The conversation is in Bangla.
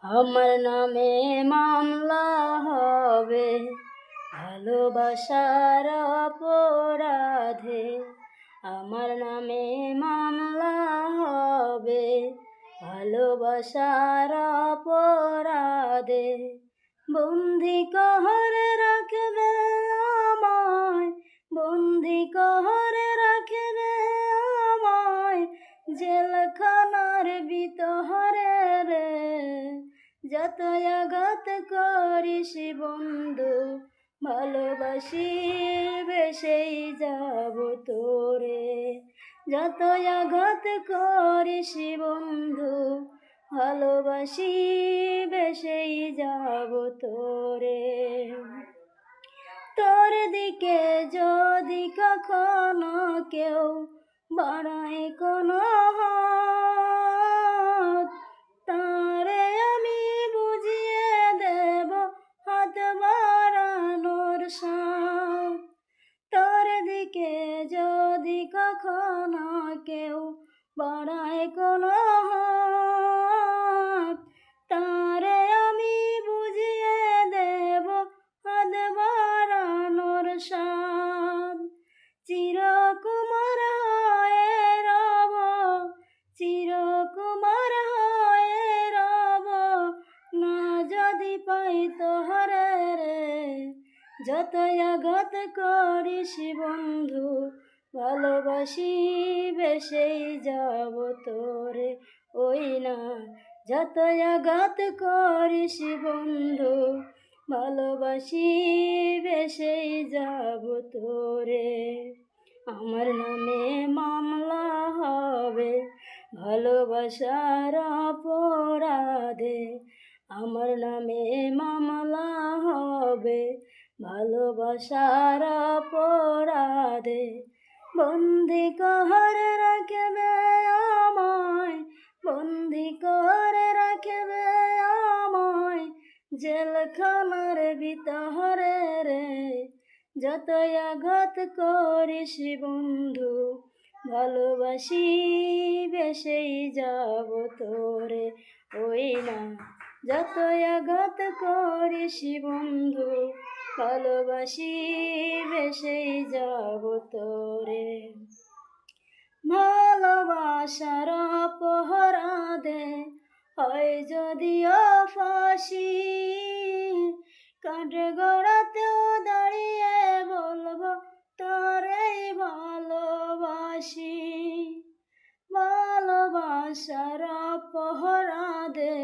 আমার নামে মামলা হবে ভালোবাসার অপরাধে। আমার নামে মামলা হবে ভালোবাসার অপরাধে। বন্দি করে রাখবে আমায়, বন্দি করে রাখবে আমায় জেলখানার ভিতরে রে। যত আঘাত করিস বন্ধু, ভালোবাসি বেসেই যাব তোরে। যত আঘাত করিস বন্ধু, ভালোবাসি বেসেই যাব তোরে। তোর দিকে যদি কখনো কেউ বাড়ায় কোনো হাত, তারে আমি বুঝিয়ে দেব হাত বাড়ানোর সাথ। তোর দিকে যদি কখনো কেউ বাড়ায় কোনো হাত, তারে আমি বুঝিয়ে দেব হাত বাড়ানোর সাথ। চিরকুমার হয়ে রব, চিরকুমার হয়ে রব না যদি পাই তোহরে রে। যত আঘাত করিস বন্ধু, ভালোবাসি বেসেই যাব তোরে। ওই না যত আঘাত করিস বন্ধু, ভালোবাসি বেসেই যাব তোরে। আমার নামে মামলা হবে ভালোবাসার অপরাধে। আমার নামে মামলা হবে ভালোবাসার অপরাধে। বন্দি করে রাখবে আমায়, বন্দি করে রাখবে আমায় জেলখানার ভিতরে রে। যত আঘাত করিস বন্ধু, ভালোবাসি বেসেই যাব তোরে। ওই না যত আঘাত করিস বন্ধু, ভালোবাসি বেসেই যাব তোরে। ভালোবাসার অপরাধে হয় যদিও ফাঁসি, কাঠগড়াতেও দাঁড়িয়ে বলবো তোরেই ভালোবাসি। ভালোবাসার অপরাধে